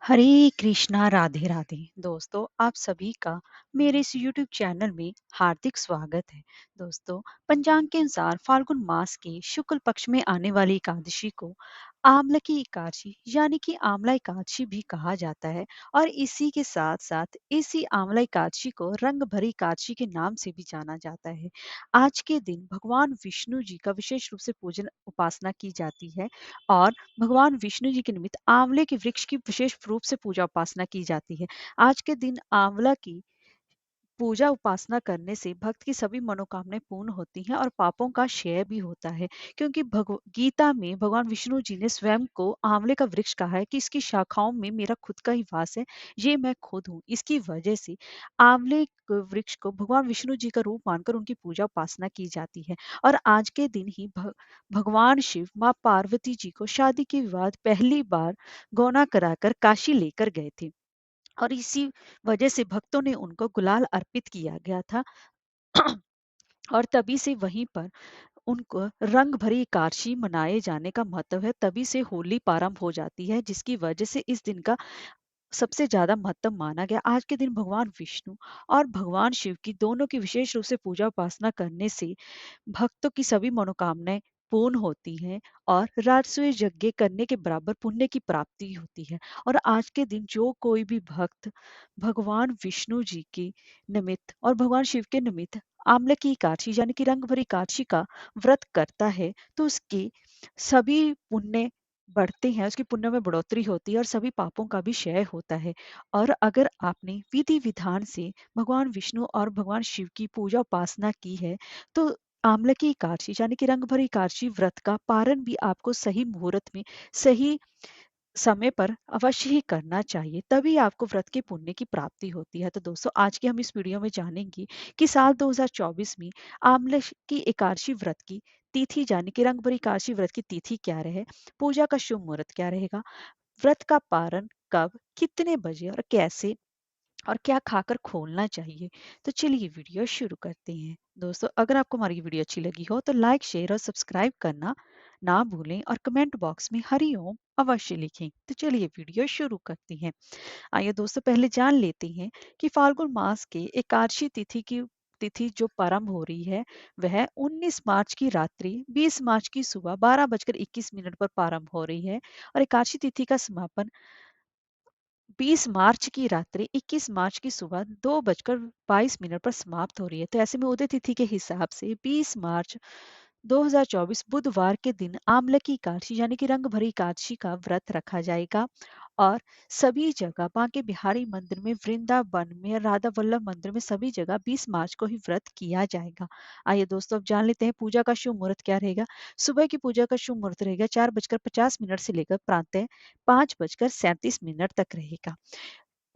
हरे कृष्णा राधे राधे दोस्तों, आप सभी का मेरे इस यूट्यूब चैनल में हार्दिक स्वागत है। दोस्तों, पंचांग के अनुसार फाल्गुन मास के शुक्ल पक्ष में आने वाली एकादशी को आंवला की एकादशी यानी कि आंवला एकादशी भी कहा जाता है। और इसी के साथ साथ इसी आंवला एकादशी को रंग भरी एकादशी के नाम से भी जाना जाता है। आज के दिन भगवान विष्णु जी का विशेष रूप से पूजन उपासना की जाती है। और भगवान विष्णु जी के निमित्त आंवले के वृक्ष की विशेष रूप से पूजा उपासना की जाती है। आज के दिन आंवला की पूजा उपासना करने से भक्त की सभी मनोकामनाएं पूर्ण होती हैं और पापों का क्षय भी होता है। क्योंकि गीता में भगवान विष्णु जी ने स्वयं को आंवले का वृक्ष कहा है कि इसकी शाखाओं में मेरा खुद का ही वास है, ये मैं खुद हूँ। इसकी वजह से आंवले वृक्ष को भगवान विष्णु जी का रूप मानकर उनकी पूजा उपासना की जाती है। और आज के दिन ही भगवान शिव माँ पार्वती जी को शादी के विवाद पहली बार गौना कराकर काशी लेकर गए थे। और इसी वजह से भक्तों ने उनको गुलाल अर्पित किया गया था। और तभी से वहीं पर उनको रंग भरी एकादशी मनाए जाने का महत्व है। तभी से होली प्रारंभ हो जाती है, जिसकी वजह से इस दिन का सबसे ज्यादा महत्व माना गया। आज के दिन भगवान विष्णु और भगवान शिव की दोनों की विशेष रूप से पूजा उपासना करने से भक्तों की सभी मनोकामनाएं पूर्ण होती हैं और राजसूय यज्ञ करने के बराबर पुण्य की प्राप्ति होती है। और आज के दिन जो कोई भी भक्त भगवान विष्णु जी के निमित्त और भगवान शिव के निमित्त आम्ल की एकादशी यानी कि रंग भरी एकादशी का व्रत करता है, तो उसके सभी पुण्य बढ़ते हैं, उसकी पुण्य में बढ़ोतरी होती है और सभी पापों का भी क्षय होता है। और अगर आपने विधि विधान से भगवान विष्णु और भगवान शिव की पूजा उपासना की है, तो आंवला की एकादशी यानी कि रंग भरी एकादशी व्रत का पारण भी आपको सही मुहूर्त में सही समय पर अवश्य ही करना चाहिए, तभी आपको व्रत के पुण्य की प्राप्ति होती है। तो दोस्तों, आज के हम इस वीडियो में जानेंगे कि साल 2024 में आंवला की एकादशी व्रत की तिथि यानी कि रंग भरी एकादशी व्रत की तिथि क्या रहे, पूजा का शुभ मुहूर्त क्या रहेगा, व्रत का पारण कब, कितने बजे और कैसे, और क्या खाकर खोलना चाहिए। तो चलिए वीडियो शुरू करते हैं। दोस्तों, अगर आपको हमारी वीडियो अच्छी लगी हो तो लाइक शेयर और सब्सक्राइब करना ना भूलें और कमेंट बॉक्स में हरि ओम अवश्य लिखें। तो चलिए वीडियो शुरू करते हैं। आइए दोस्तों, पहले जान लेते हैं कि फाल्गुन मास के एकादशी तिथि जो प्रारंभ हो रही है, वह 19 मार्च की रात्रि 20 मार्च की सुबह 12:21 पर प्रारंभ हो रही है। और एकादशी तिथि का समापन 20 मार्च की रात्रि 21 मार्च की सुबह 2:22 पर समाप्त हो रही है। तो ऐसे में उदय तिथि के हिसाब से 20 मार्च 2024 बुधवार के दिन आंवला की एकादशी यानी कि रंग भरी एकादशी का व्रत रखा जाएगा। और सभी जगह बांके बिहारी मंदिर में, वृंदावन में, राधा वल्लभ मंदिर में सभी जगह 20 मार्च को ही व्रत किया जाएगा। आइए दोस्तों, अब जान लेते हैं पूजा का शुभ मुहूर्त क्या रहेगा। सुबह की पूजा का शुभ मुहूर्त रहेगा 4:50 से लेकर प्रातः 5:37 तक रहेगा।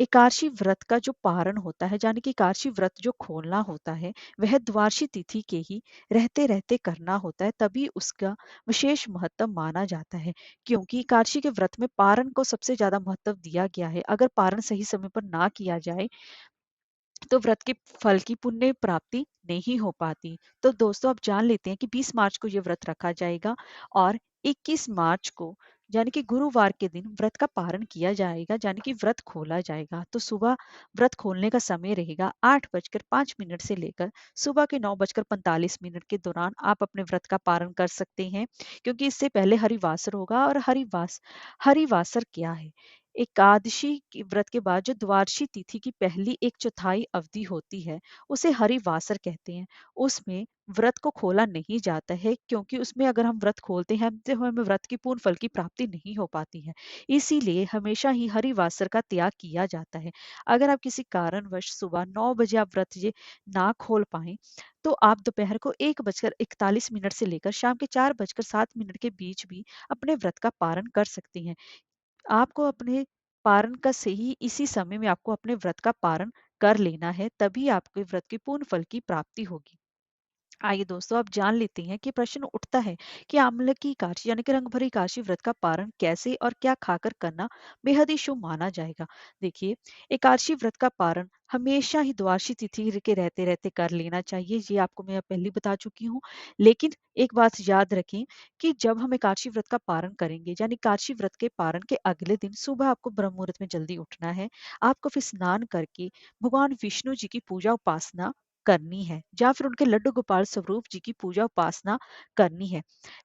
एकादशी व्रत का जो पारण होता है यानी कि एकादशी व्रत जो खोलना होता है, वह द्वादशी तिथि के ही रहते रहते करना होता है, तभी उसका विशेष महत्व माना जाता है। क्योंकि एकादशी के व्रत में पारण को सबसे ज्यादा महत्व दिया गया है। अगर पारण सही समय पर ना किया जाए तो व्रत के फल की पुण्य प्राप्ति नहीं हो पाती। तो दोस्तों, अब जान लेते हैं कि 20 मार्च को ये व्रत रखा जाएगा और 21 मार्च को यानी कि गुरुवार के दिन व्रत का पारण किया जाएगा, यानी कि व्रत खोला जाएगा। तो सुबह व्रत खोलने का समय रहेगा 8:05 से लेकर सुबह के 9:45 के दौरान आप अपने व्रत का पारण कर सकते हैं। क्योंकि इससे पहले हरिवासर होगा। और हरिवासर क्या है? एकादशी के व्रत के बाद जो द्वादशी तिथि की पहली एक चौथाई अवधि होती है, उसे हरिवासर कहते हैं। उसमें व्रत को खोला नहीं जाता है, क्योंकि उसमें अगर हम व्रत खोलते हैं तो हमें व्रत की पूर्ण फल की प्राप्ति नहीं हो पाती है। इसीलिए हमेशा ही हरिवासर का त्याग किया जाता है। अगर आप किसी कारणवश सुबह 9 बजे आप व्रत ये ना खोल पाए, तो आप दोपहर को 1:41 से लेकर शाम के 4:07 के बीच भी अपने व्रत का पारण कर सकते हैं। आपको अपने पारण का सही इसी समय में आपको अपने व्रत का पारण कर लेना है, तभी आपके व्रत के पूर्ण फल की प्राप्ति होगी। आइए दोस्तों, आप जान लेते हैं कि प्रश्न उठता है कि आम्ल की एकादशी यानी कि रंग भरी एकादशी व्रत का पारण कैसे और क्या खाकर करना बेहद ही शुभ माना जाएगा। देखिए, एकादशी व्रत का पारण हमेशा ही द्वादशी तिथि के रहते रहते कर लेना चाहिए। ये आपको मैं पहले बता चुकी हूँ। लेकिन एक बात याद रखें कि जब हम एकादशी व्रत का पारण करेंगे, यानी एकादशी व्रत के पारण के अगले दिन सुबह आपको ब्रह्म मुहूर्त में जल्दी उठना है। आपको फिर स्नान करके भगवान विष्णु जी की पूजा उपासना करनी है, या फिर उनके लड्डू गोपाल स्वरूप जी की पूजा उपासना करनी है।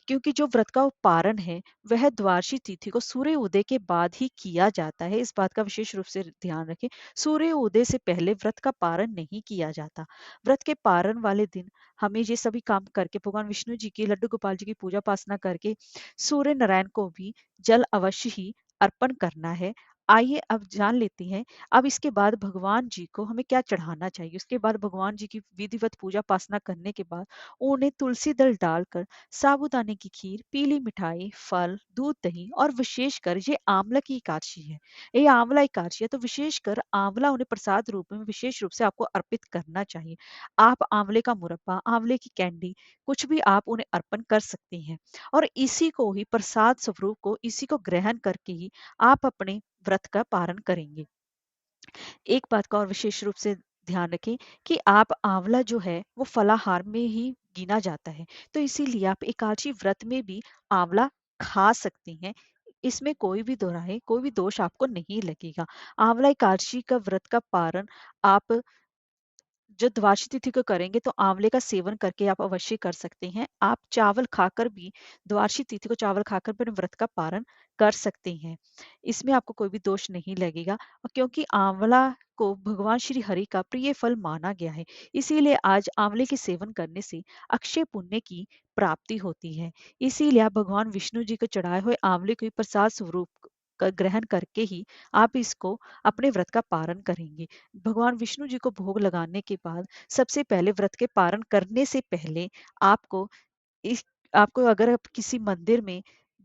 क्योंकि जो व्रत का पारण है वह द्वादशी तिथि को सूर्य उदय के बाद ही किया जाता है। इस बात का विशेष रूप से ध्यान रखें। सूर्य उदय से पहले व्रत का पारण नहीं किया जाता। व्रत के पारण वाले दिन हमें ये सभी काम करके भगवान विष्णु जी की लड्डू गोपाल जी की पूजा उपासना करके सूर्य नारायण को भी जल अवश्य ही अर्पण करना है। आइए अब जान लेते हैं, अब इसके बाद भगवान जी को हमें क्या चढ़ाना चाहिए। उसके बाद भगवान जी की विधिवत पूजा उपासना करने के बाद उन्हें तुलसी दल डालकर साबूदाने की खीर, पीली मिठाई, फल, दूध, दही और विशेषकर ये आंवला की एकादशी है। ये आंवला एकादशी है तो विशेषकर आंवला उन्हें प्रसाद रूप में विशेष रूप से आपको अर्पित करना चाहिए। आप आंवले का मुरब्बा, आंवले की कैंडी कुछ भी आप उन्हें अर्पण कर सकते हैं। और इसी को ही प्रसाद स्वरूप को इसी को ग्रहण करके ही आप अपने व्रत का पारण करेंगे। एक बात का और विशेष रूप से ध्यान रखें कि आप आंवला जो है वो फलाहार में ही गिना जाता है। तो इसीलिए आप एकादशी व्रत में भी आंवला खा सकते हैं। इसमें कोई भी दोराहे, कोई भी दोष आपको नहीं लगेगा। आंवला एकादशी का व्रत का पारण आप जो द्वादशी तिथि को करेंगे तो आंवले का सेवन करके आप अवश्य कर सकते हैं। आप चावल खाकर भी द्वादशी तिथि को चावल खाकर भी अपने व्रत का पारण कर सकते हैं। इसमें आपको कोई भी दोष नहीं लगेगा, और क्योंकि आंवला को भगवान श्री हरि का प्रिय फल माना गया है, इसीलिए आज आंवले के सेवन करने से अक्षय पुण्य की प्राप्ति होती है। इसीलिए आप भगवान विष्णु जी को चढ़ाए हुए आंवले को ही प्रसाद स्वरूप का ग्रहण करके ही आप इसको अपने व्रत का पारण करेंगे। भगवान विष्णु जी को भोग लगाने के बाद सबसे पहले व्रत के पारण करने से पहले आपको इस आपको अगर आप किसी मंदिर में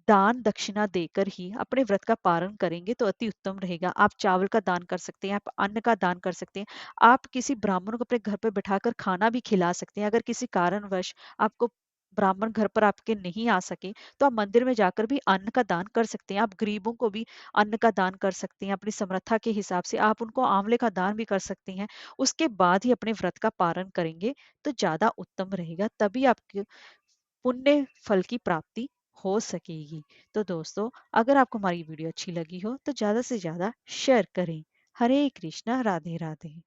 दान दक्षिणा देकर ही अपने व्रत का पारण करेंगे तो अति उत्तम रहेगा। आप चावल का दान कर सकते हैं, आप अन्न का दान कर सकते हैं, आप किसी ब्राह्मण को अपने घर पे बैठाकर खाना भी खिला सकते हैं। अगर किसी कारणवश आपको ब्राह्मण घर पर आपके नहीं आ सके तो आप मंदिर में जाकर भी अन्न का दान कर सकते हैं। आप गरीबों को भी अन्न का दान कर सकते हैं। अपनी समर्था के हिसाब से आप उनको आंवले का दान भी कर सकते हैं। उसके बाद ही अपने व्रत का पारण करेंगे तो ज़्यादा उत्तम रहेगा। तभी आपके पुण्य फल की प्राप्ति हो सकेगी। तो दोस्तों, अगर आपको हमारी वीडियो अच्छी लगी हो तो ज़्यादा से ज़्यादा शेयर करें। हरे कृष्णा, राधे राधे।